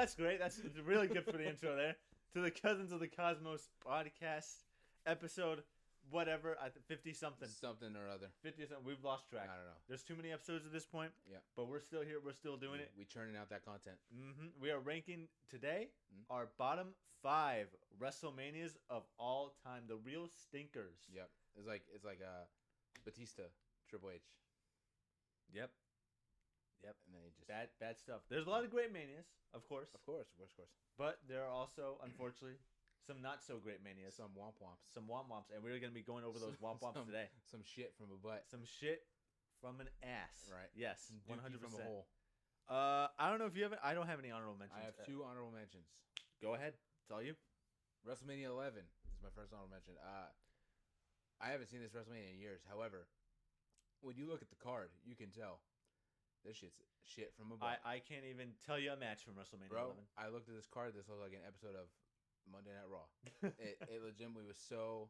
that's great. That's really good for the intro there. To the Cousins of the Cosmos podcast episode, whatever, 50 something. Something or other. 50 something. We've lost track. I don't know. There's too many episodes at this point. Yeah. But we're still here. We're still doing it. We churning out that content. Mm-hmm. We are ranking today our bottom 5 WrestleManias of all time. The real stinkers. Yep. It's like Batista, Triple H. Yep. And then he just bad stuff. There's a lot of great manias, of course. Of course. But there are also, unfortunately, some not so great manias. Some womp womps. Some womp womps, and we're going to be going over those womp womps today. Some shit from a butt. Some shit from an ass. Right. Yes. 100%. From a hole. I don't know if you have it. I don't have any honorable mentions. I have 2 honorable mentions. Go ahead. It's all you. WrestleMania 11 is my first honorable mention. I haven't seen this WrestleMania in years. However, when you look at the card, you can tell this shit's shit from a butt. I can't even tell you a match from WrestleMania 11. I looked at this card. This looked like an episode of Monday Night Raw. it legitimately was so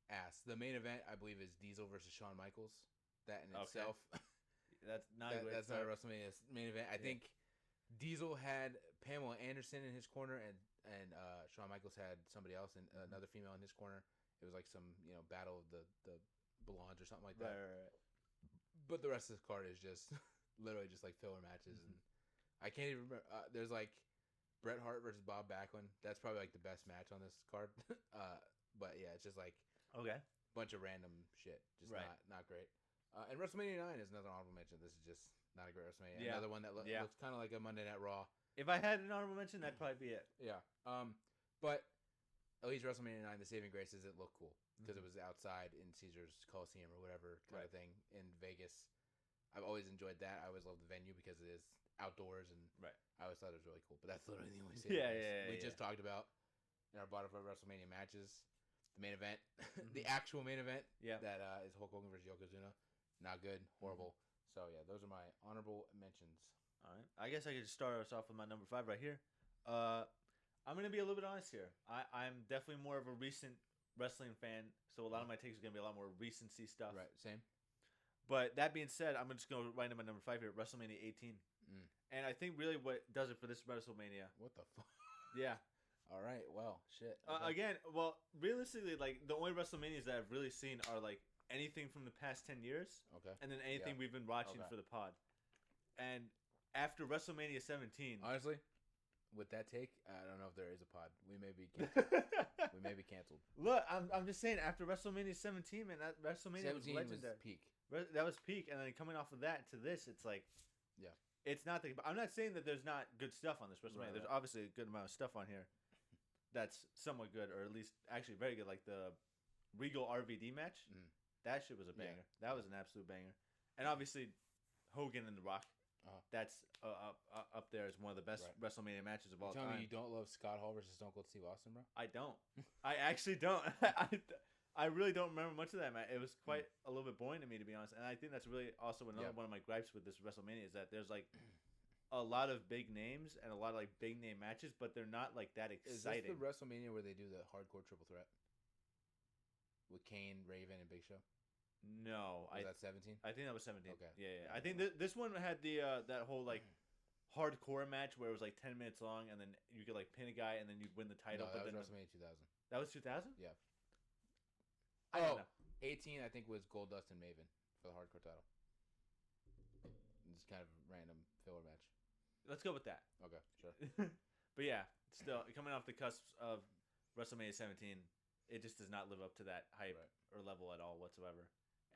ass. The main event, I believe, is Diesel versus Shawn Michaels. That in itself. That's not that's not a WrestleMania's main event. I think Diesel had Pamela Anderson in his corner, and Shawn Michaels had somebody else, and another female in his corner. It was like some battle of the blondes or something like that. Right. But the rest of this card is just literally just like filler matches, and I can't even remember. There's like Bret Hart versus Bob Backlund. That's probably like the best match on this card. But yeah, it's just like bunch of random shit, just not great. And WrestleMania 9 is another honorable mention. This is just not a great WrestleMania. Yeah. Another one that looks kind of like a Monday Night Raw. If I had an honorable mention, that'd probably be it. Yeah. But at least WrestleMania 9, the saving grace is it looked cool because it was outside in Caesars Coliseum or whatever kind of thing in Vegas. I've always enjoyed that. I always loved the venue because it is outdoors, and I always thought it was really cool. But that's literally the only saving grace. We just talked about in our bottom of WrestleMania matches, the main event, the actual main event that is Hulk Hogan versus Yokozuna. Not good, horrible. So yeah, those are my honorable mentions. All right, I guess I could just start us off with my number 5 right here. I'm gonna be a little bit honest here. I'm definitely more of a recent wrestling fan, so a lot of my takes are gonna be a lot more recency stuff. Right, same. But that being said, I'm just gonna write in my number 5 here, WrestleMania 18, and I think really what does it for this WrestleMania. What the fuck? Yeah. All right. Well, shit. Okay. Again, realistically, like the only WrestleManias that I've really seen are like anything from the past 10 years. Okay. And then anything we've been watching for the pod. And after WrestleMania 17... Honestly, with that take, I don't know if there is a pod. We may be canceled. Look, I'm just saying, after WrestleMania 17, man, that WrestleMania was legendary. Was peak. That was peak. And then coming off of that to this, it's like... Yeah. It's not the... I'm not saying that there's not good stuff on this WrestleMania. Right. There's obviously a good amount of stuff on here that's somewhat good, or at least actually very good, like the Regal RVD match. That shit was a banger. Yeah. That was an absolute banger. And obviously, Hogan and The Rock. That's up there as one of the best WrestleMania matches of all time. Tell me you don't love Scott Hall versus Stone Cold Steve Austin, bro? I don't. I actually don't. I really don't remember much of that match. It was quite a little bit boring to me, to be honest. And I think that's really also another one of my gripes with this WrestleMania is that there's like a lot of big names and a lot of like big name matches, but they're not like that exciting. Is this the WrestleMania where they do the hardcore triple threat? With Kane, Raven, and Big Show? No. Was that 17? I think that was 17. Okay. Yeah. I think this one had the that whole like hardcore match where it was like 10 minutes long and then you could like pin a guy and then you'd win the title. No, that was WrestleMania 2000. That was 2000? Yeah. I don't know. 18 I think was Goldust and Maven for the hardcore title. It's kind of a random filler match. Let's go with that. Okay, sure. But yeah, still coming off the cusp of WrestleMania 17, it just does not live up to that hype or level at all whatsoever.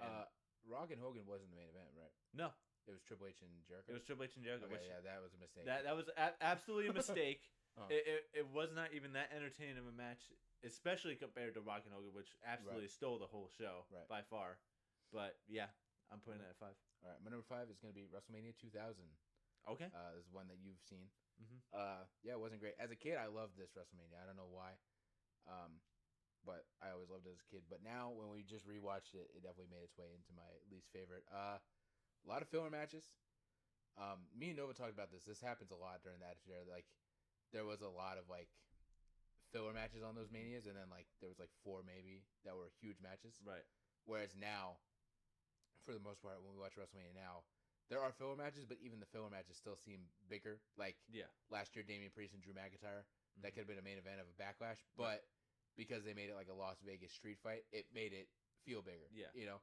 And Rock and Hogan wasn't the main event, right? No. It was Triple H and Jericho? It was Triple H and Jericho. Okay, yeah, that was a mistake. That was absolutely a mistake. It was not even that entertaining of a match, especially compared to Rock and Hogan, which absolutely stole the whole show by far. But yeah, I'm putting it at 5. All right, my number 5 is going to be WrestleMania 2000. Okay. This is one that you've seen. Yeah, it wasn't great. As a kid, I loved this WrestleMania. I don't know why. But I always loved it as a kid. But now, when we just rewatched it, it definitely made its way into my least favorite. A lot of filler matches. Me and Nova talked about this. This happens a lot during the Attitude Era. Like, there was a lot of, like, filler matches on those Manias, and then, like, there was, like, 4 maybe that were huge matches. Right. Whereas now, for the most part, when we watch WrestleMania now, there are filler matches, but even the filler matches still seem bigger. Like Yeah. last year, Damian Priest and Drew McIntyre, that could have been a main event of a Backlash, but because they made it like a Las Vegas street fight, it made it feel bigger. Yeah. You know,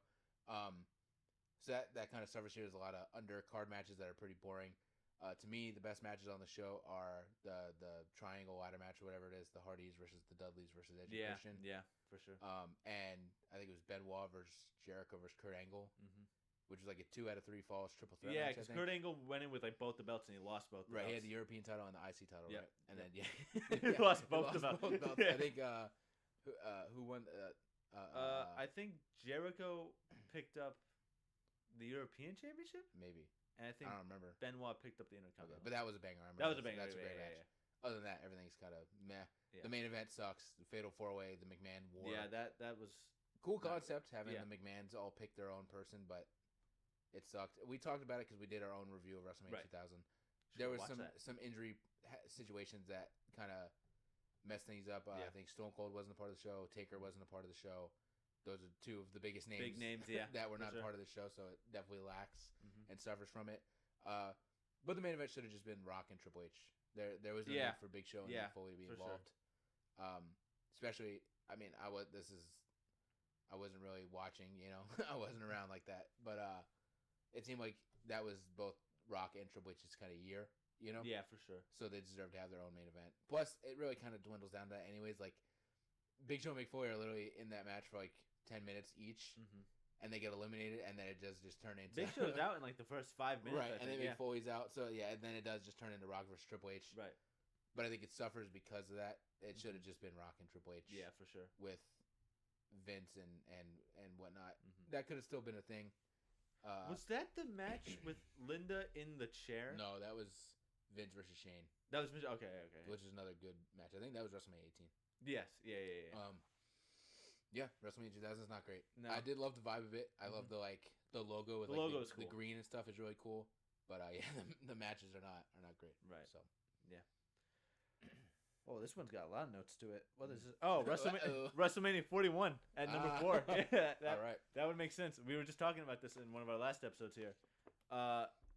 so that kind of suffers here. There's a lot of undercard matches that are pretty boring. To me, the best matches on the show are the triangle ladder match or whatever it is, the Hardys versus the Dudleys versus Edge and Christian. Yeah, for sure. And I think it was Benoit versus Jericho versus Kurt Angle, which was like a 2 out of 3 falls triple threat. Yeah, because Kurt Angle went in with like both the belts and he lost both. Right, he had the European title and the IC title, right? And then he lost both the belts. I think who won? I think Jericho picked up the European Championship, maybe. And I think I don't remember. Benoit picked up the Intercontinental. Okay, but that was a banger. I remember that was a banger. That's a great match. Other than that, everything's kind of meh. Yeah. The main event sucks. The Fatal 4-Way, the McMahon War. Yeah, that was cool concept having the McMahons all pick their own person, but it sucked. We talked about it because we did our own review of WrestleMania 2000. There was some injury situations that kind of messed things up. I think Stone Cold wasn't a part of the show. Taker wasn't a part of the show. Those are two of the biggest names. Big names, yeah, that were not a part of the show, so it definitely lacks and suffers from it. But the main event should have just been Rock and Triple H. There was no need for Big Show and Foley to be involved. Sure. Especially, I mean, I wasn't really watching, you know, I wasn't around like that. But it seemed like that was both Rock and Triple H's kind of year, you know. Yeah, for sure. So they deserve to have their own main event. Plus, it really kind of dwindles down to that, anyways. Like Big Show and Mick Foley are literally in that match for like 10 minutes each. And they get eliminated, and then it does just turn into... Big Show's out in, like, the first 5 minutes, right, and then Mick Foley's out, so, yeah, and then it does just turn into Rock versus Triple H. Right. But I think it suffers because of that. It should have just been Rock and Triple H. Yeah, for sure. With Vince and whatnot. That could have still been a thing. Was that the match with Linda in the chair? No, that was Vince versus Shane. That was... Okay. Which is another good match. I think that was WrestleMania 18. Yes, yeah. Yeah, WrestleMania 2000 is not great. No. I did love the vibe of it. I love the logo with cool. The green and stuff is really cool. But yeah, the matches are not great. Right. So yeah. Oh, this one's got a lot of notes to it. What is this? Oh, WrestleMania 41 at number 4. Yeah, all right. That would make sense. We were just talking about this in one of our last episodes here.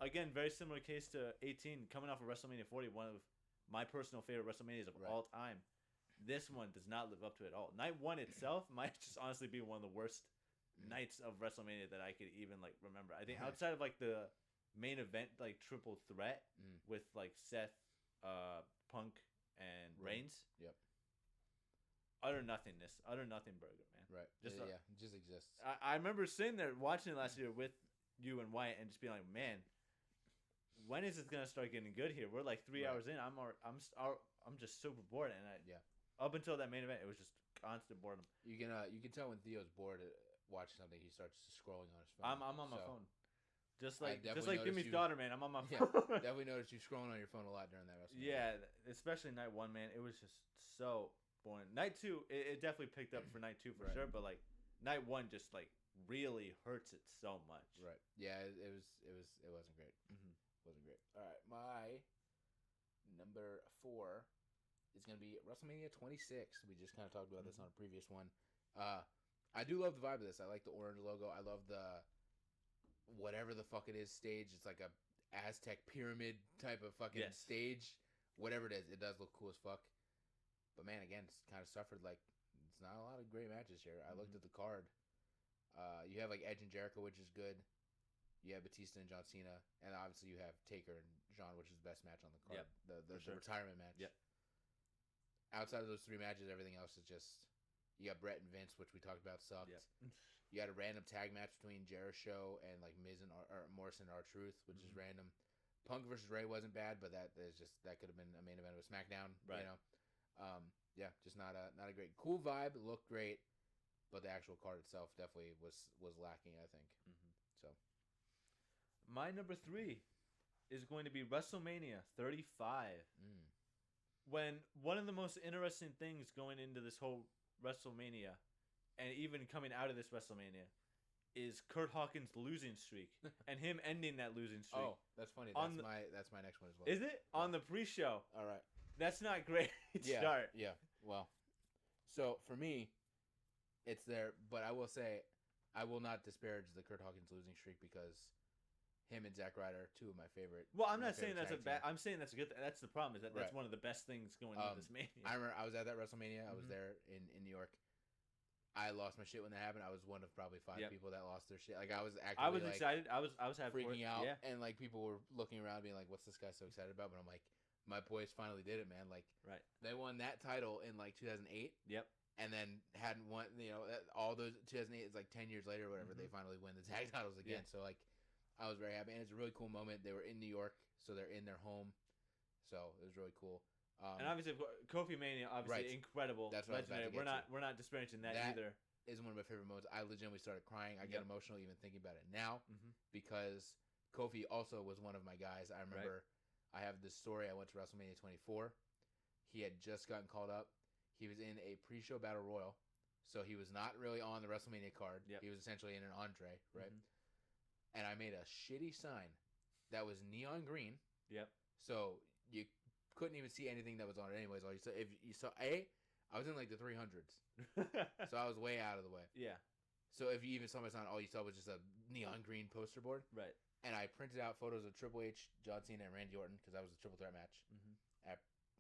Again, very similar case to 18, coming off of WrestleMania 40, one of my personal favorite WrestleManias of all time. This one does not live up to it at all. Night 1 itself might just honestly be one of the worst nights of WrestleMania that I could even like remember. I think outside of like the main event, like triple threat with like Seth, Punk, and Reigns. Yep. Utter nothingness, utter nothing burger, man. Right. Just it just exists. I remember sitting there watching it last year with you and Wyatt and just being like, man, when is it gonna start getting good here? We're like 3 hours in. I'm just super bored, and up until that main event, it was just constant boredom. You can tell when Theo's bored watching something, he starts scrolling on his phone. I'm on my phone. Just like Jimmy's daughter, man. I'm on my phone. Yeah, definitely noticed you scrolling on your phone a lot during that WrestleMania. Yeah, especially night 1, man. It was just so boring. Night 2, it definitely picked up for night 2 for sure, but like night 1 just like really hurts it so much. Right. Yeah, it wasn't great. Wasn't great. All right, my number 4 is going to be WrestleMania 26. We just kind of talked about this on a previous one. I do love the vibe of this. I like the orange logo. I love the whatever the fuck it is stage. It's like a Aztec pyramid type of fucking stage. Whatever it is, it does look cool as fuck. But man, again, it's kind of suffered. Like, it's not a lot of great matches here. I looked at the card. You have like Edge and Jericho, which is good. You have Batista and John Cena, and obviously you have Taker and John, which is the best match on the card. The retirement match. Yep. Outside of those 3 matches, everything else is just... You got Brett and Vince, which we talked about sucked. Yep. You had a random tag match between Jericho and like Miz and Morrison and R-Truth, which is random. Punk versus Ray wasn't bad, but that could have been a main event of a SmackDown. Right. You know, just not a great cool vibe. It looked great, but the actual card itself definitely was lacking, I think. So, my number 3 is going to be WrestleMania 35. When one of the most interesting things going into this whole WrestleMania, and even coming out of this WrestleMania, is Kurt Hawkins' losing streak and him ending that losing streak. Oh, that's funny. That's my next one as well. Is it? On the pre-show. All right. That's not great start. Yeah. Well, so for me, it's there, but I will say I will not disparage the Kurt Hawkins losing streak because Him and Zack Ryder, two of my favorite. Well, I'm not saying favorite that's a bad. I'm saying that's a good. That's the problem is that that's Right. one of the best things going into this Mania. I remember I was at that WrestleMania. I was Mhm. there in New York. I lost my shit when that happened. I was one of probably 5 people that lost their shit. Like I was actually I was excited. I was happy freaking out, Yeah. and like people were looking around, being like, "What's this guy so excited about?" But I'm like, my boys finally did it, man. Like, Right. they won that title in like 2008. Yep. And then hadn't won. All those 2008 is like 10 years later, or whatever. Mhm. They finally win the tag titles again. Yeah. So like, I was very happy, and it's a really cool moment. They were in New York, so they're in their home. So it was really cool. And obviously, Kofi Mania, obviously incredible. That's what I was about to legendary. get We're not disparaging that either. Is one of my favorite moments. I legitimately started crying. I get emotional even thinking about it now Mhm. because Kofi also was one of my guys. I remember I have this story. I went to WrestleMania 24. He had just gotten called up. He was in a pre-show battle royal, so he was not really on the WrestleMania card. Yep. He was essentially in an entree, right? Mhm. And I made a shitty sign that was neon green. Yep. So you couldn't even see anything that was on it anyways. All you saw, if you saw I was in like the 300s. So I was way out of the way. Yeah. So if you even saw my sign, all you saw was just a neon green poster board. Right. And I printed out photos of Triple H, John Cena, and Randy Orton because that was a triple threat match. Mhm.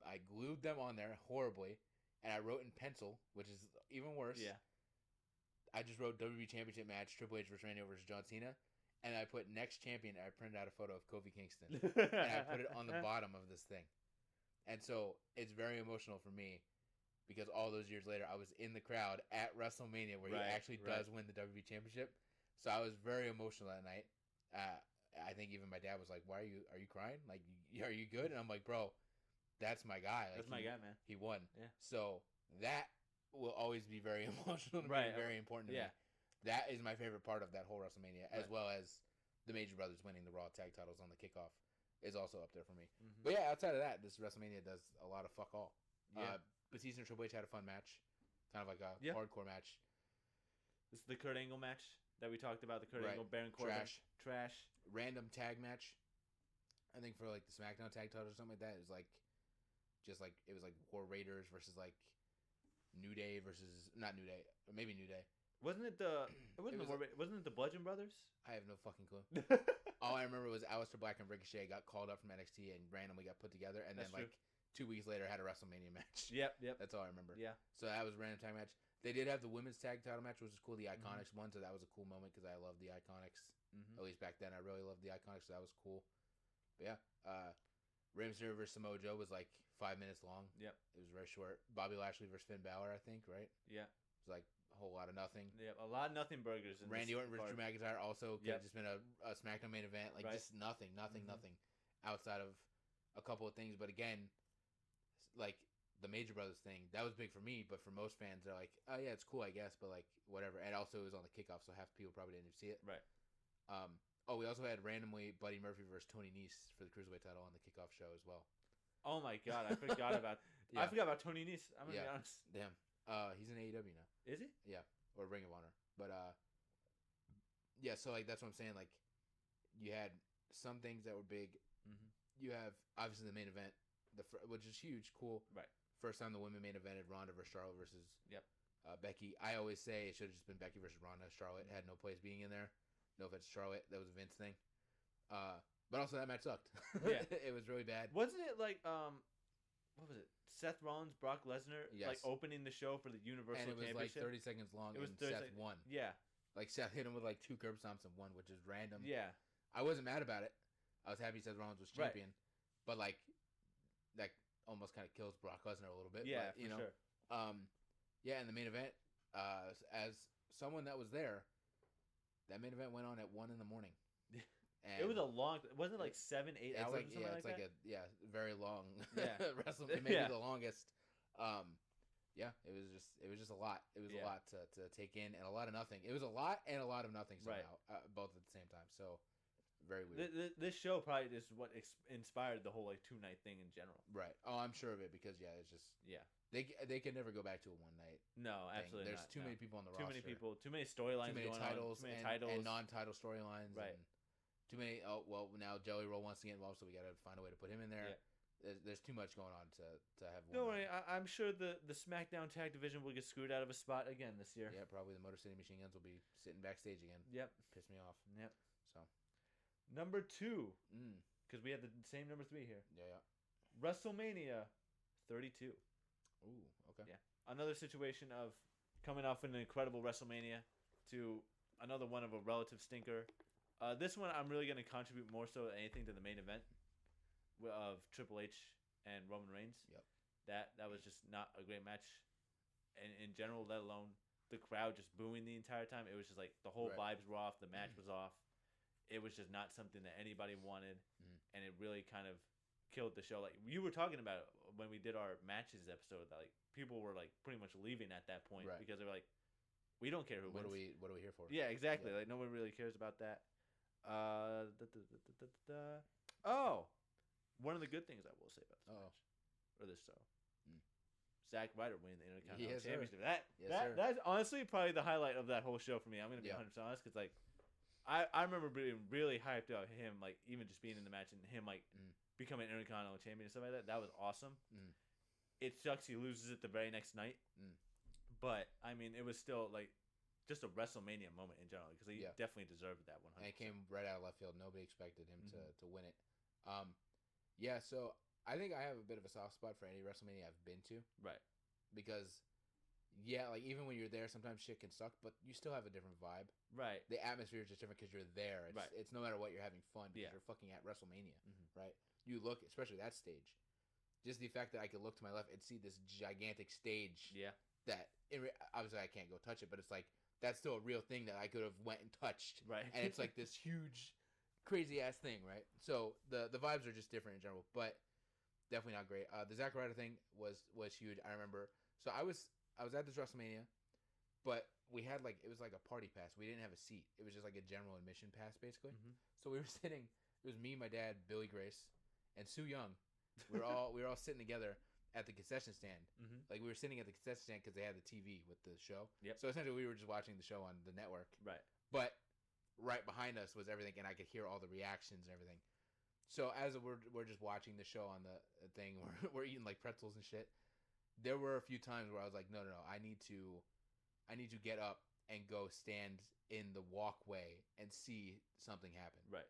I glued them on there horribly, and I wrote in pencil, which is even worse. Yeah. I just wrote WWE Championship match, Triple H versus Randy Orton versus John Cena, and I put next champion. And I printed out a photo of Kofi Kingston, and I put it on the bottom of this thing. And so it's very emotional for me because all those years later, I was in the crowd at WrestleMania where he actually does win the WWE Championship. So I was very emotional that night. I think even my dad was like, "Why are you crying? Like, are you good?" And I'm like, "Bro, that's my guy. Like, that's my guy, man. He won." Yeah. So that will always be very emotional to me, and very important to me. That is my favorite part of that whole WrestleMania, as well as the Major Brothers winning the Raw tag titles on the kickoff is also up there for me. Mhm. But yeah, outside of that, this WrestleMania does a lot of fuck all. Yeah. Batista and Triple H had a fun match, kind of like a hardcore match. This is the Kurt Angle match that we talked about. The Kurt Angle, Baron Corbin. Trash. Random tag match. I think for like the SmackDown tag titles or something like that. It was like, just like, it was like War Raiders versus like New Day versus, not New Day, or maybe New Day. Wasn't it the? Wasn't it the Bludgeon Brothers? I have no fucking clue. All I remember was Aleister Black and Ricochet got called up from NXT and randomly got put together, and then like 2 weeks later had a WrestleMania match. Yep. That's all I remember. Yeah. So that was a random tag match. They did have the women's tag title match, which was cool, the Iconics one. So that was a cool moment because I love the Iconics. Mm-hmm. At least back then, I really loved the Iconics. So that was cool. But yeah, Rey Mysterio versus Samoa Joe was like 5 minutes long. Yep. It was very short. Bobby Lashley versus Finn Balor, I think, right? Yeah. It was like a whole lot of nothing. Yeah, a lot of nothing burgers. Randy Orton versus Drew McIntyre also could have just been a SmackDown main event. Like just nothing outside of a couple of things. But again, like the Major Brothers thing, that was big for me. But for most fans, they're like, oh yeah, it's cool, I guess. But like whatever. And also it was on the kickoff, so half the people probably didn't even see it. Right. We also had randomly Buddy Murphy versus Tony Nese for the Cruiserweight title on the kickoff show as well. Oh my god, I forgot about I forgot about Tony Nese. I'm gonna be honest. Damn. He's in AEW now. Is he? Yeah, or Ring of Honor. But yeah. So like that's what I'm saying. Like, you had some things that were big. Mm-hmm. You have obviously the main event, which is huge, cool. Right. First time the women main evented Ronda versus Charlotte versus Becky. I always say it should have just been Becky versus Ronda. Charlotte had no place being in there. No offense to Charlotte, that was a Vince thing. But also that match sucked. Yeah, it was really bad. Wasn't it like what was it? Seth Rollins, Brock Lesnar, like opening the show for the Universal Championship. And it was like 30 seconds long. It was Seth won. Yeah. Like Seth hit him with like 2 curb stomps and won, which is random. Yeah. I wasn't mad about it. I was happy Seth Rollins was champion, but like that almost kind of kills Brock Lesnar a little bit. Yeah, but, you know, sure. Yeah, in the main event, as someone that was there, that main event went on at 1 a.m. And it was a long. Wasn't it like 7-8 hours? Like, or something it's like like that? a very long WrestleMania. Maybe the longest. Yeah, it was just a lot. It was a lot to take in, and a lot of nothing. It was a lot and a lot of nothing somehow, both at the same time. So very weird. This show probably is what inspired the whole like 2-night thing in general. Right. Oh, I'm sure of it because it's just they can never go back to a 1 night. No, absolutely There's not. too many people on the roster. Too many people. Too many storylines. Too many titles. Too many titles and non-title storylines. Right. And too many. Oh well, now Jelly Roll wants to get involved, so we got to find a way to put him in there. Yeah. There's too much going on to have one. Don't worry, I'm sure the SmackDown tag division will get screwed out of a spot again this year. Yeah, probably the Motor City Machine Guns will be sitting backstage again. Yep. Piss me off. Yep. So. Number 2, because we had the same number 3 here. Yeah. Wrestlemania 32. Ooh, okay. Yeah. Another situation of coming off an incredible WrestleMania to another one of a relative stinker. This one I'm really going to contribute more so than anything to the main event of Triple H and Roman Reigns. Yep. That was just not a great match in general, let alone the crowd just booing the entire time. It was just like the whole vibes were off, the match was off. It was just not something that anybody wanted, and it really kind of killed the show. Like you were talking about when we did our matches episode, that like people were like pretty much leaving at that point because they were like, we don't care who wins. What are we here for? Yeah, exactly. Yeah. Like no one really cares about that. Oh, one of the good things I will say about this match or this show, Zack Ryder winning the Intercontinental Championship. That's honestly probably the highlight of that whole show for me. I'm gonna be 100% honest because like I remember being really hyped about him, like even just being in the match and him like becoming Intercontinental Champion and stuff like that. That was awesome. It sucks he loses it the very next night, but I mean it was still like just a WrestleMania moment in general because he definitely deserved that 100%. And it came right out of left field. Nobody expected him to win it. Yeah, so I think I have a bit of a soft spot for any WrestleMania I've been to. Right. Because, like even when you're there, sometimes shit can suck, but you still have a different vibe. Right. The atmosphere is just different because you're there. It's no matter what, you're having fun because you're fucking at WrestleMania, right? You look, especially that stage, just the fact that I could look to my left and see this gigantic stage. Yeah. That obviously I can't go touch it, but it's like that's still a real thing that I could have went and touched. Right. And it's like this huge, crazy ass thing, right? So the vibes are just different in general, but definitely not great. The Zack Ryder thing was huge. I remember. So I was at this WrestleMania, but we had it was like a party pass. We didn't have a seat. It was just like a general admission pass, basically. So we were sitting. It was me, my dad, Billy Grace, and Sue Young. We were all sitting together at the concession stand. Like we were sitting at the concession stand because they had the TV with the show. Yep. So essentially we were just watching the show on the network. Right. But right behind us was everything, and I could hear all the reactions and everything. So as we're just watching the show on the thing, we're eating like pretzels and shit. There were a few times where I was like, no, I need to get up and go stand in the walkway and see something happen. Right.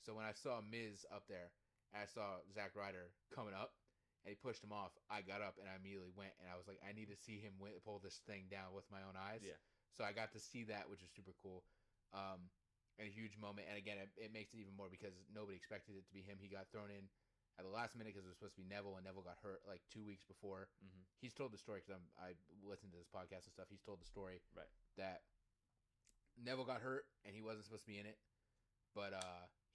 So when I saw Miz up there, and I saw Zack Ryder coming up, and he pushed him off, I got up and I immediately went, and I was like, I need to see him pull this thing down with my own eyes. Yeah. So I got to see that, which was super cool. And a huge moment. And again, it makes it even more because nobody expected it to be him. He got thrown in at the last minute because it was supposed to be Neville, and Neville got hurt like 2 weeks before. He's told the story because I listened to this podcast and stuff. He's told the story that Neville got hurt and he wasn't supposed to be in it, but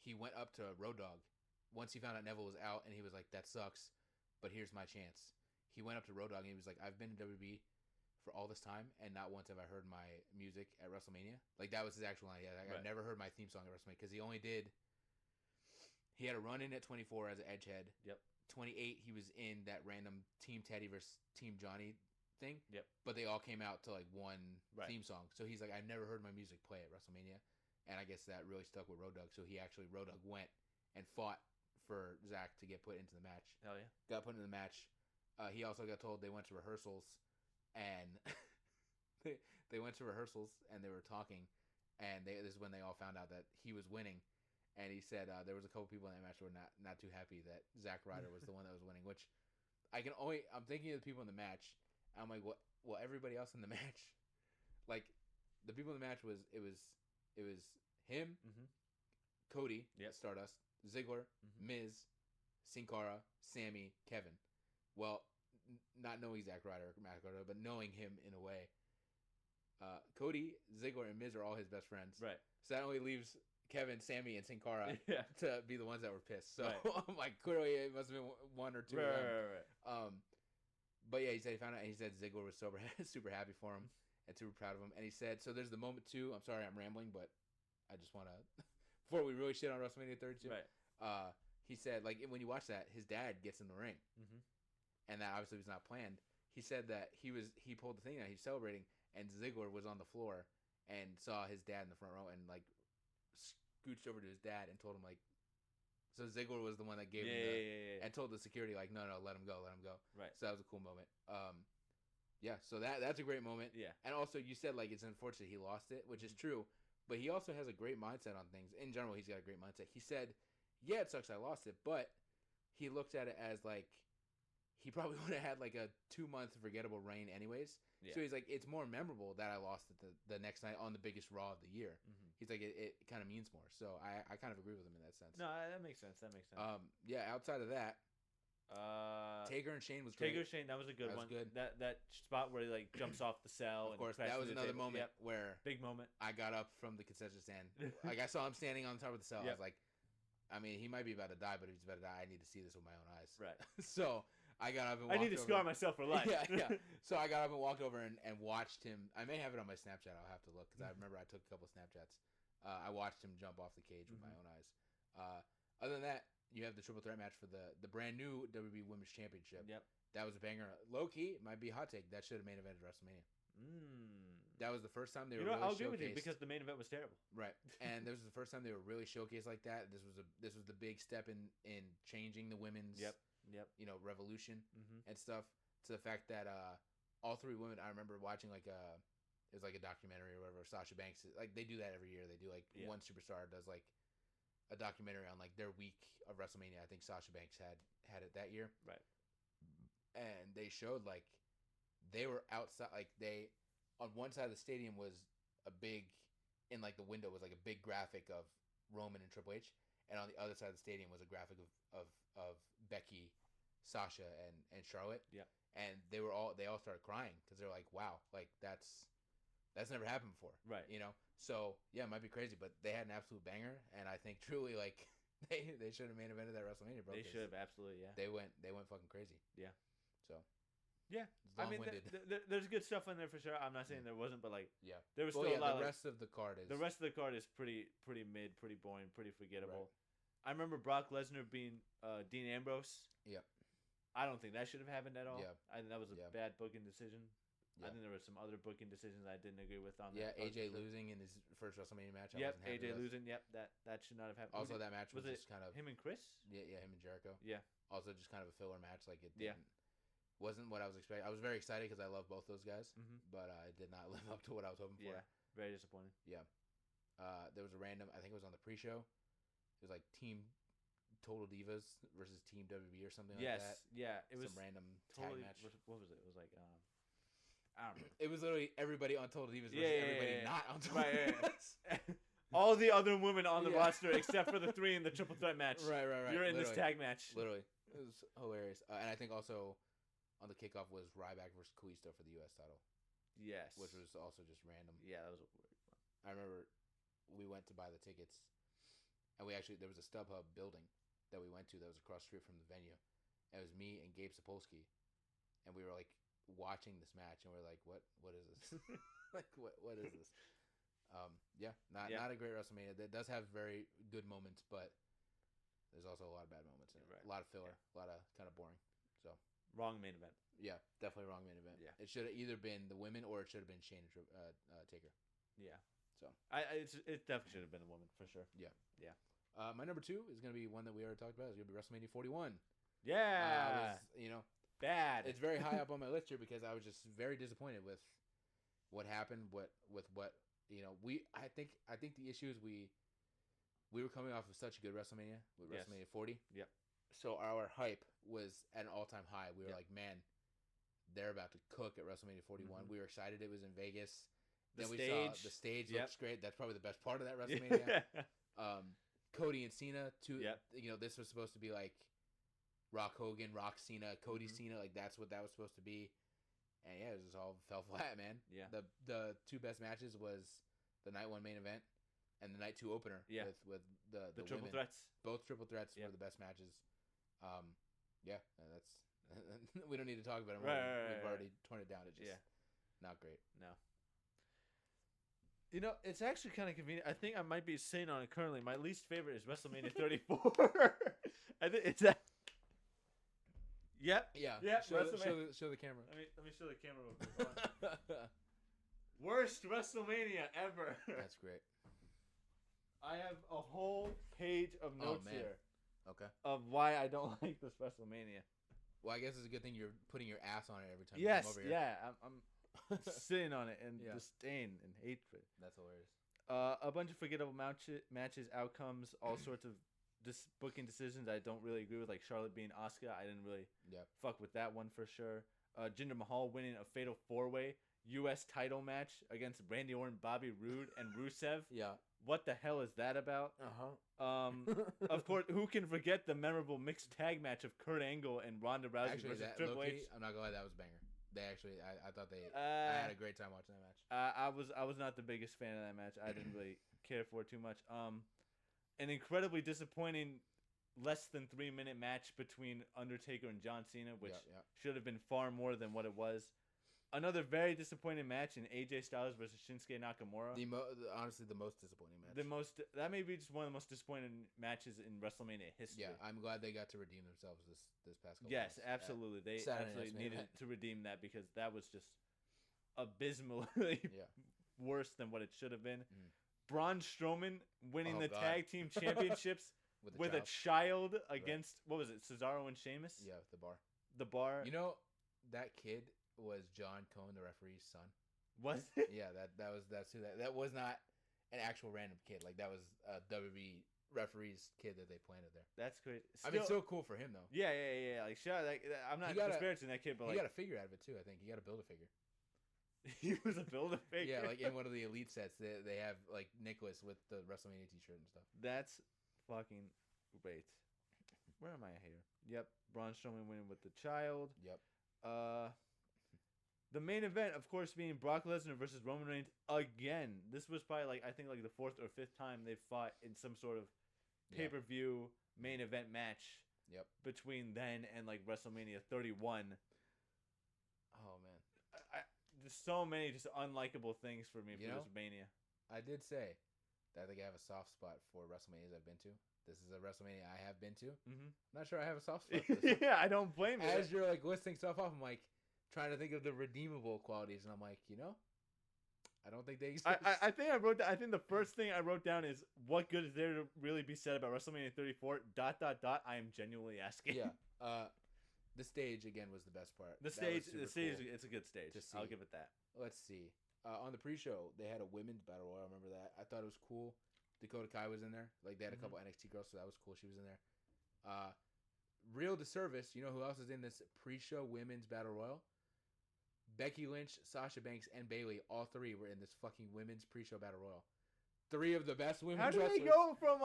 he went up to Road Dogg once he found out Neville was out, and he was like, "That sucks, but here's my chance." He went up to Road Dogg and he was like, "I've been in WWE for all this time, and not once have I heard my music at WrestleMania." Like that was his actual line. I've never heard my theme song at WrestleMania because he had a run in at 24 as an edgehead. Yep. 28, he was in that random Team Teddy versus Team Johnny thing. Yep. But they all came out to like one theme song. So he's like, I've never heard my music play at WrestleMania, and I guess that really stuck with Road Dogg. So Road Dogg went and fought for Zack to get put into the match. Hell yeah. Got put into the match. He also got told they went to rehearsals, and they went to rehearsals and they were talking, and this is when they all found out that he was winning. And he said there was a couple people in that match who were not too happy that Zack Ryder was the one that was winning. Which I'm thinking of the people in the match. And I'm like, what? Well, everybody else in the match, like the people in the match was him, Cody, Stardust, Ziggler, Miz, Sin Cara, Sammy, Kevin. Well, not knowing Zack Ryder, but knowing him in a way, Cody, Ziggler, and Miz are all his best friends. Right. So that only leaves Kevin, Sammy, and Sin Cara to be the ones that were pissed. So I'm like, clearly it must have been one or two. Right. But yeah, he said he found out, and he said Ziggler was super happy for him and super proud of him. And he said, so there's the moment too. I'm sorry, I'm rambling, but I just want to, before we really shit on WrestleMania 32. Right. He said, like, when you watch that, his dad gets in the ring, and that obviously was not planned. He said that he pulled the thing out, he's celebrating, and Ziggler was on the floor and saw his dad in the front row and like scooched over to his dad and told him like, so Ziggler was the one that gave him and told the security like, no, let him go. Right. So that was a cool moment. Yeah. So that's a great moment. Yeah. And also you said like it's unfortunate he lost it, which is true, But he also has a great mindset on things. In general, he's got a great mindset. He said, yeah, it sucks I lost it, but he looked at it as like he probably would have had like a 2-month forgettable reign anyways. Yeah. So he's like, it's more memorable that I lost it the next night on the biggest Raw of the year. Mm-hmm. He's like, it kind of means more. So I kind of agree with him in that sense. No, that makes sense. Yeah, outside of that, Taker and Shane was great. Taker and Shane, that was a good one. Good. That spot where he like jumps off the cell. Of course, that was another moment where big moment. I got up from the concession stand. Like I saw him standing on top of the cell. Yep. I was like, I mean, he might be about to die, but if he's about to die, I need to see this with my own eyes. Right. So I got up and I need to scar myself for life. Yeah. So I got up and walked over and watched him. I may have it on my Snapchat. I'll have to look because I remember I took a couple of Snapchats. I watched him jump off the cage with my own eyes. Other than that, you have the triple threat match for the brand new WWE Women's Championship. Yep. That was a banger. Low key, it might be a hot take. That should have main evented WrestleMania. That was the first time they were really I'll showcased. agree with you because the main event was terrible. Right. And this was the first time they were really showcased like that. This was the big step in changing the women's revolution and stuff, to the fact that all three women, I remember watching it was like a documentary or whatever. Sasha Banks, like they do that every year. They do like one superstar does like a documentary on like their week of WrestleMania. I think Sasha Banks had it that year. Right. And they showed like they were outside, like they on one side of the stadium was a big, in like the window was like a big graphic of Roman and Triple H, and on the other side of the stadium was a graphic of Becky, Sasha, and Charlotte. Yeah. And they all started crying because they're like, wow, like that's never happened before. Right. You know? So yeah, it might be crazy, but they had an absolute banger, and I think truly like they should have main evented that WrestleMania, bro. They should have, absolutely, yeah. They went fucking crazy. Yeah. So yeah, I mean, there's good stuff in there for sure. I'm not saying there wasn't, but like, yeah, there was still a lot. The rest of the card is pretty mid, pretty boring, pretty forgettable. Right. I remember Brock Lesnar being Dean Ambrose. Yeah. I don't think that should have happened at all. Yeah. I think that was a bad booking decision. Yeah. I think there were some other booking decisions I didn't agree with on that. Yeah, AJ losing in his first WrestleMania match. AJ losing. Yep, that should not have happened. Also, that match was just kind of him and Chris. Yeah, him and Jericho. Yeah. Also, just kind of a filler match. Like it wasn't what I was expecting. I was very excited because I love both those guys, but it did not live up to what I was hoping for. Yeah, very disappointing. Yeah. There was a random. I think it was on the pre-show. It was like Team Total Divas versus Team WWE or something like that. Yeah, it was some random tag match. What was it? It was like I don't know. It was literally everybody on Total Divas versus everybody not on Total Divas. All the other women on the roster except for the three in the triple threat match. Right. You're in this tag match. Literally, it was hilarious. And I think also on the kickoff was Ryback versus Kalisto for the U.S. title. Yes, which was also just random. Yeah, that was a weird one. I remember we went to buy the tickets, and there was a StubHub building that we went to that was across the street from the venue. And it was me and Gabe Sapolsky, and we were like watching this match, and we are like, what is this? Like what is this? Not a great WrestleMania. It does have very good moments, but there's also a lot of bad moments in it. Right. A lot of filler, a lot of kind of boring. So wrong main event. Yeah, definitely wrong main event. Yeah, it should have either been the women or it should have been Shane and Taker. Yeah. So it definitely should have been a woman for sure. Yeah. Yeah. My number 2 is going to be one that we already talked about. It's going to be WrestleMania 41. Yeah. Bad. It's very high up on my list here because I was just very disappointed with what happened. I think the issue is we were coming off of such a good WrestleMania with WrestleMania 40. Yep. So our hype was at an all-time high. We were like, man, they're about to cook at WrestleMania 41. We were excited. It was in Vegas. We saw the stage looks great. That's probably the best part of that WrestleMania. Cody and Cena too. Yep. This was supposed to be like Rock Hogan, Rock Cena, Cody Cena. Like that's what that was supposed to be. And yeah, it just all fell flat, man. Yeah. The two best matches was the night 1 main event and the night 2 opener. Yeah. With the triple women. threats. Both triple threats were the best matches. That's we don't need to talk about it. We've already torn it down. It's just not great. No. It's actually kind of convenient. I think I might be sitting on it currently. My least favorite is WrestleMania 34. I think it's that. Yep. Yeah. Show the camera. Let me show the camera real quick. Worst WrestleMania ever. That's great. I have a whole page of notes here. Okay. Of why I don't like this WrestleMania. Well, I guess it's a good thing you're putting your ass on it every time you come over here. Yeah. I'm sitting on it in disdain and hatred. That's hilarious. A bunch of forgettable matches, outcomes, all sorts of booking decisions I don't really agree with, like Charlotte being Asuka. I didn't really fuck with that one for sure. Jinder Mahal winning a fatal 4-way U.S. title match against Randy Orton, Bobby Roode, and Rusev. Yeah. What the hell is that about? Of course, who can forget the memorable mixed tag match of Kurt Angle and Ronda Rousey versus Triple H? I'm not gonna lie, that was a banger. They actually, I thought I had a great time watching that match. I was not the biggest fan of that match. I didn't really care for it too much. An incredibly disappointing less than 3-minute match between Undertaker and John Cena, which should have been far more than what it was. Another very disappointing match in AJ Styles versus Shinsuke Nakamura. Honestly, the most disappointing match. That may be just one of the most disappointing matches in WrestleMania history. Yeah, I'm glad they got to redeem themselves this past couple. Yes, absolutely. They absolutely needed to redeem that because that was just abysmally worse than what it should have been. Braun Strowman winning the tag team championships with a child against what was it, Cesaro and Sheamus? Yeah, the bar. You know, that kid was John Cohn, the referee's son. Was it? Yeah, that was not an actual random kid. Like that was a WWE referee's kid that they planted there. That's great. I mean, so cool for him though. Yeah. Like, I'm not disparaging that kid, but he got a figure out of it too. I think he got to build a figure. He was a build a figure. Yeah, like in one of the elite sets, they have like Nicholas with the WrestleMania T-shirt and stuff. That's fucking great. Where am I here? Yep, Braun Strowman winning with the child. Yep. The main event, of course, being Brock Lesnar versus Roman Reigns again. This was probably I think the 4th or 5th time they've fought in some sort of pay-per-view main event match. Yep. Between then and WrestleMania 31. Oh man, there's so many just unlikable things for me for this Mania. I did say that I think I have a soft spot for WrestleManias I've been to. This is a WrestleMania I have been to. Mm-hmm. Not sure I have a soft spot for this. Yeah, I don't blame you. As you're listing stuff off, I'm trying to think of the redeemable qualities, and I'm I don't think they exist. I think I wrote. I think the first thing I wrote down is what good is there to really be said about WrestleMania 34? ... I am genuinely asking. Yeah. The stage again was the best part. The stage. Cool. It's a good stage. I'll give it that. Let's see. On the pre-show, they had a women's battle royal. I remember that. I thought it was cool. Dakota Kai was in there. They had a couple NXT girls, so that was cool. She was in there. Real disservice. You know who else is in this pre-show women's battle royal? Becky Lynch, Sasha Banks, and Bayley. All 3 were in this fucking women's pre-show battle royal. 3 of the best women's wrestlers. How do they go from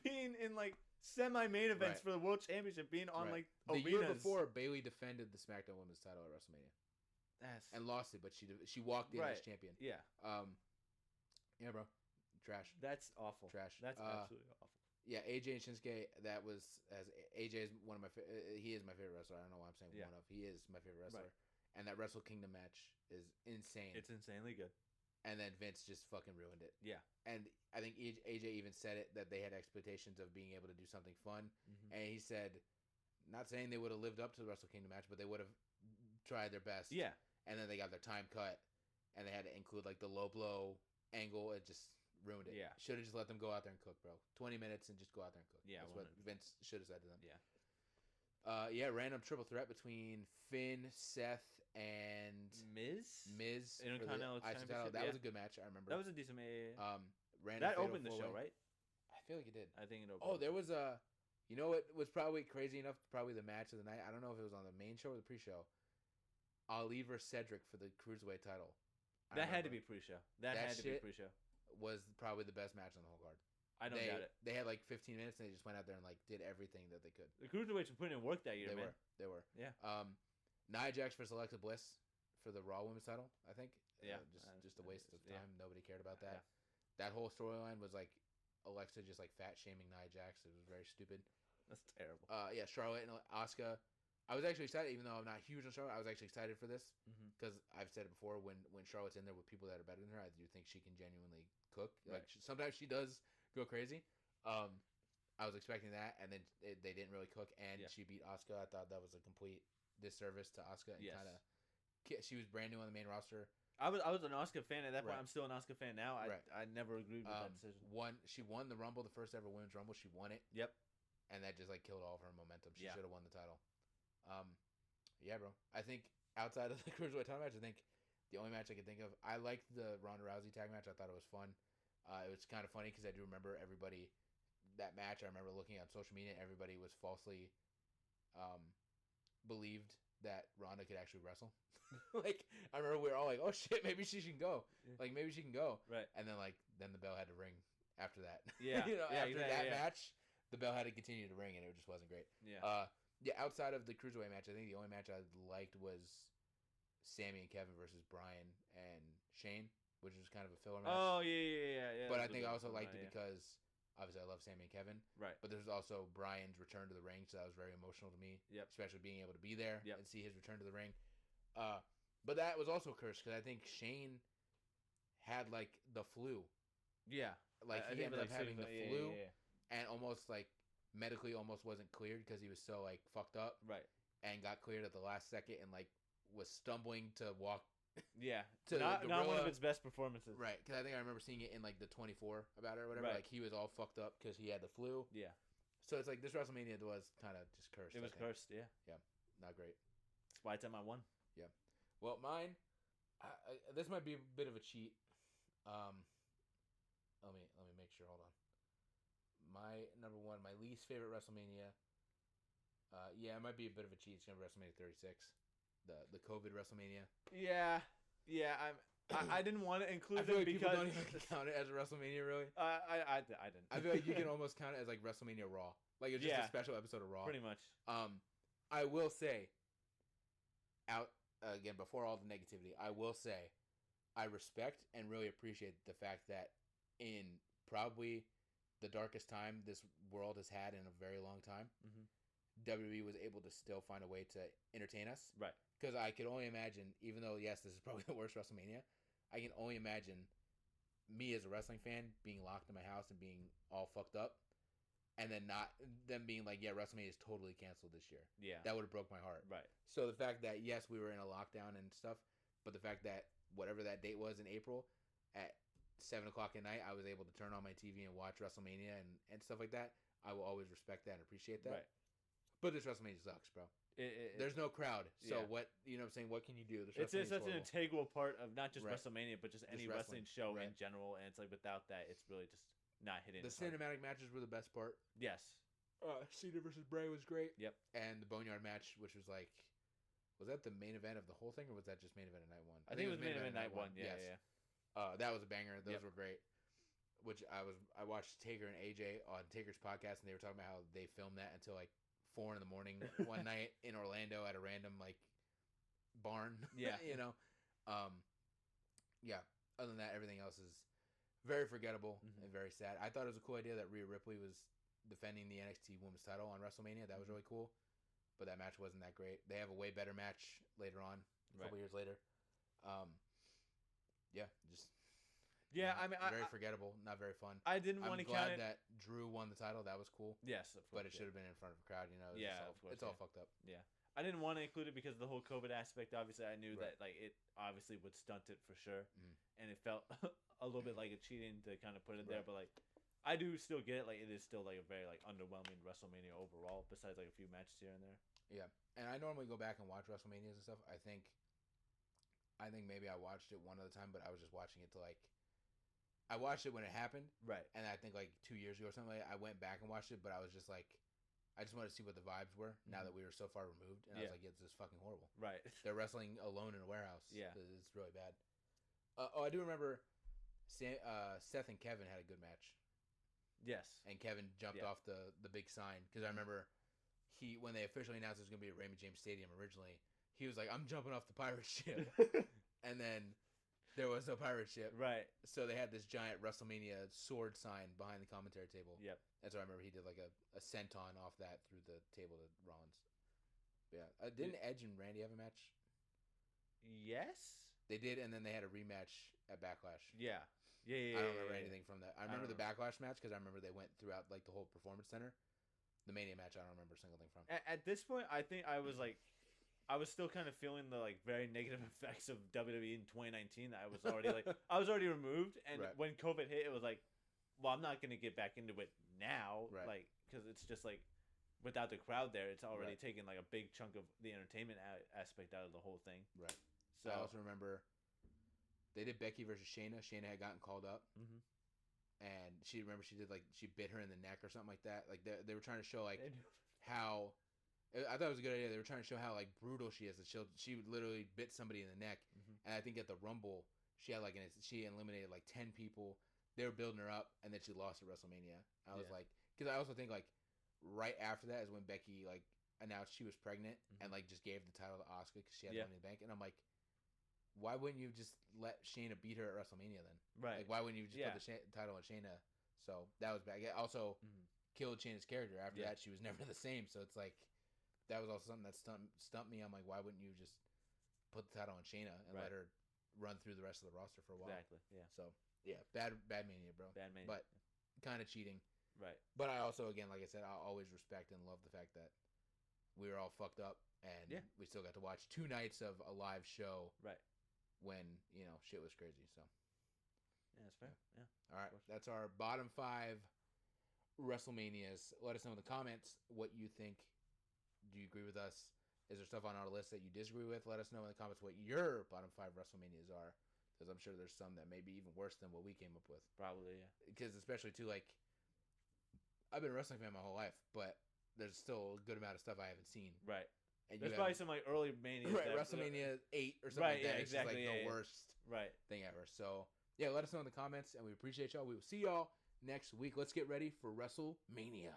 being in semi-main events for the World Championship, being on the arenas? year before, Bayley defended the SmackDown Women's title at WrestleMania. And lost it, but she walked in as champion. Yeah. Yeah, bro. Trash. That's awful. Trash. That's absolutely awful. Yeah, AJ and Shinsuke. AJ is one of my. He is my favorite wrestler. I don't know why I'm saying one of. He is my favorite wrestler. Right. And that Wrestle Kingdom match is insane. It's insanely good. And then Vince just fucking ruined it. Yeah. And I think AJ even said it that they had expectations of being able to do something fun, and he said, not saying they would have lived up to the Wrestle Kingdom match, but they would have tried their best. Yeah. And then they got their time cut, and they had to include the low blow angle. It just ruined it. Yeah. Should have just let them go out there and cook, bro. 20 minutes and just go out there and cook. Yeah. That's what Vince should have said to them. Yeah. Random triple threat between Finn, Seth, and Miz. Intercontinental title. That was a good match. I remember. That was a decent match. Random that opened the show, right? I feel like it did. I think it opened. Oh, there was a. You know what was probably crazy enough? Probably the match of the night. I don't know if it was on the main show or the pre-show. Ali versus Cedric for the Cruiserweight title. That had to be pre-show. That had to be pre-show. Was probably the best match on the whole card. I don't doubt it. They had 15 minutes and they just went out there and did everything that they could. The Cruiserweights were putting in work that year, man. They were. Yeah. Nia Jax versus Alexa Bliss for the Raw Women's title, I think. Yeah. Just a waste of time. Yeah. Nobody cared about that. Yeah. That whole storyline was Alexa just fat shaming Nia Jax. It was very stupid. That's terrible. Charlotte and Asuka. I was actually excited, even though I'm not huge on Charlotte. I was actually excited for this because I've said it before. When Charlotte's in there with people that are better than her, I do think she can genuinely cook. Right. Sometimes she does go crazy. I was expecting that, and then they didn't really cook, and she beat Asuka. I thought that was a complete disservice to Asuka. And she was brand new on the main roster. I was an Asuka fan at that point. I'm still an Asuka fan now. I never agreed with that decision. She won the Rumble, the first ever Women's Rumble. She won it. Yep. And that just killed all of her momentum. She should have won the title. Yeah, bro. I think outside of the Cruiserweight title match, I think the only match I could think of, I liked the Ronda Rousey tag match. I thought it was fun. It was kind of funny because I do remember everybody that match. I remember looking on social media, and everybody was falsely believed that Ronda could actually wrestle. Like, I remember we were all like, "Oh shit, maybe she can go." Like, maybe she can go. Right. And then the bell had to ring after that. Yeah. After that match, the bell had to continue to ring, and it just wasn't great. Yeah. Outside of the cruiserweight match, I think the only match I liked was Sammy and Kevin versus Bryan and Shane, which was kind of a filler match. Oh yeah. But I think I also liked it because obviously I love Sammy and Kevin. Right. But there's also Bryan's return to the ring, so that was very emotional to me. Yep. Especially being able to be there and see his return to the ring. But that was also cursed because I think Shane had like the flu. Yeah. Like he ended up having the flu Yeah. and almost like medically almost wasn't cleared because he was so like fucked up. Right. And got cleared at the last second and like was stumbling to walk. Yeah. To not the one of its best performances. Right. Because I think I remember seeing it in like the 24 about it or whatever. Right. Like he was all fucked up because he had the flu. Yeah. So it's like this WrestleMania was kind of just cursed. It was cursed. Yeah. Yeah. Not great. That's why it's at my one. Yeah. Well, mine. This might be a bit of a cheat. Let me make sure. Hold on. My number one, my least favorite WrestleMania. Yeah, it might be a bit of a cheat. It's gonna be WrestleMania 36, the COVID WrestleMania. Yeah. I didn't want to include I feel it like people because don't even count it as a WrestleMania, really. I didn't. I feel like you can almost count it as like WrestleMania Raw, like it's just a special episode of Raw. Pretty much. I will say, again before all the negativity, I will say, I respect and really appreciate the fact that in probably the darkest time this world has had in a very long time, WWE was able to still find a way to entertain us. Right. Because I could only imagine, even though, yes, this is probably the worst WrestleMania, I can only imagine me as a wrestling fan being locked in my house and being all fucked up, and then not them being like, yeah, WrestleMania is totally canceled this year. Yeah. That would have broke my heart. Right. So the fact that, yes, we were in a lockdown and stuff, but the fact that whatever that date was in April, at 7 o'clock at night, I was able to turn on my TV and watch WrestleMania and stuff like that, I will always respect that and appreciate that. Right. But this WrestleMania sucks, bro. There's no crowd, so what, you know what I'm saying, what can you do? It's such an integral part of not just WrestleMania, but just any wrestling show Right. in general, and it's like without that, it's really just not hitting. The cinematic matches were the best part. Yes. Cena versus Bray was great. Yep. And the Boneyard match, which was like, was that the main event of the whole thing, or was that just main event of night one? I think it was main event night one. Yeah, yes. That was a banger. Those were great. Which I watched Taker and AJ on Taker's podcast, and they were talking about how they filmed that until like 4 in the morning one night in Orlando at a random like barn. Yeah. You know. Yeah. Other than that, everything else is very forgettable and very sad. I thought it was a cool idea that Rhea Ripley was defending the NXT Women's title on WrestleMania. That was really cool. But that match wasn't that great. They have a way better match later on, a couple years later. Yeah, I mean, very forgettable, not very fun. I didn't want to count it. I'm glad that Drew won the title. That was cool. Yes, of course. But it should have been in front of a crowd. You know. It's all fucked up. Yeah, I didn't want to include it because of the whole COVID aspect. Obviously, I knew that like it obviously would stunt it for sure, and it felt a little bit like a cheating to kind of put it there. But like, I do still get it. Like, it is still like a very like underwhelming WrestleMania overall. Besides like a few matches here and there. Yeah, and I normally go back and watch WrestleManias and stuff. I think maybe I watched it one other time, but I was just watching it to like. I watched it when it happened, right? And I think like 2 years ago or something, I went back and watched it, but I was just like, I just wanted to see what the vibes were now that we were so far removed, and I was like, yeah, this is fucking horrible. Right? They're wrestling alone in a warehouse. Yeah, it's really bad. I do remember, Seth and Kevin had a good match. Yes, and Kevin jumped off the big sign because I remember when they officially announced it was going to be at Raymond James Stadium originally, he was like, I'm jumping off the pirate ship, and then. There was no pirate ship. Right. So they had this giant WrestleMania sword sign behind the commentary table. Yep. And so I remember he did like a senton off that through the table to Rollins. Yeah. Didn't Edge and Randy have a match? Yes. They did, and then they had a rematch at Backlash. Yeah. I don't remember anything from that. I remember the Backlash match because I remember they went throughout like the whole Performance Center. The Mania match, I don't remember a single thing from. At this point, I think I was like... I was still kind of feeling the like very negative effects of WWE in 2019. I was already I was already removed, and when COVID hit, it was like, well, I'm not gonna get back into it now, like because it's just like without the crowd there, it's already taken like a big chunk of the entertainment aspect out of the whole thing. Right. So I also remember they did Becky versus Shayna. Shayna had gotten called up, and she bit her in the neck or something like that. Like they were trying to show like how. I thought it was a good idea. They were trying to show how like brutal she is. That she literally bit somebody in the neck, and I think at the Rumble she had she eliminated like 10 people. They were building her up, and then she lost at WrestleMania. I was like, because I also think like right after that is when Becky like announced she was pregnant and like just gave the title to Asuka because she had Money in the Bank, and I'm like, why wouldn't you just let Shayna beat her at WrestleMania then? Right. Like why wouldn't you just put the title on Shayna? So that was bad. It also killed Shayna's character. After that, she was never the same. So it's like. That was also something that stumped me. I'm like, why wouldn't you just put the title on Shayna and let her run through the rest of the roster for a while? Exactly. Yeah. So yeah, bad Mania, bro. Bad Mania. But kind of cheating. Right. But I also, again, like I said, I always respect and love the fact that we were all fucked up and we still got to watch 2 nights of a live show. Right. When shit was crazy. So. Yeah, that's fair. Yeah. All right, that's our bottom 5 WrestleManias. Let us know in the comments what you think. Do you agree with us? Is there stuff on our list that you disagree with? Let us know in the comments what your bottom 5 WrestleManias are, because I'm sure there's some that may be even worse than what we came up with. Probably, yeah. Because especially too, like, I've been a wrestling fan my whole life, but there's still a good amount of stuff I haven't seen. Right. And there's probably some like early Manias. Right, WrestleMania 8 or something like that. It's exactly. Just like the worst thing ever. So yeah, let us know in the comments, and we appreciate y'all. We will see y'all next week. Let's get ready for WrestleMania.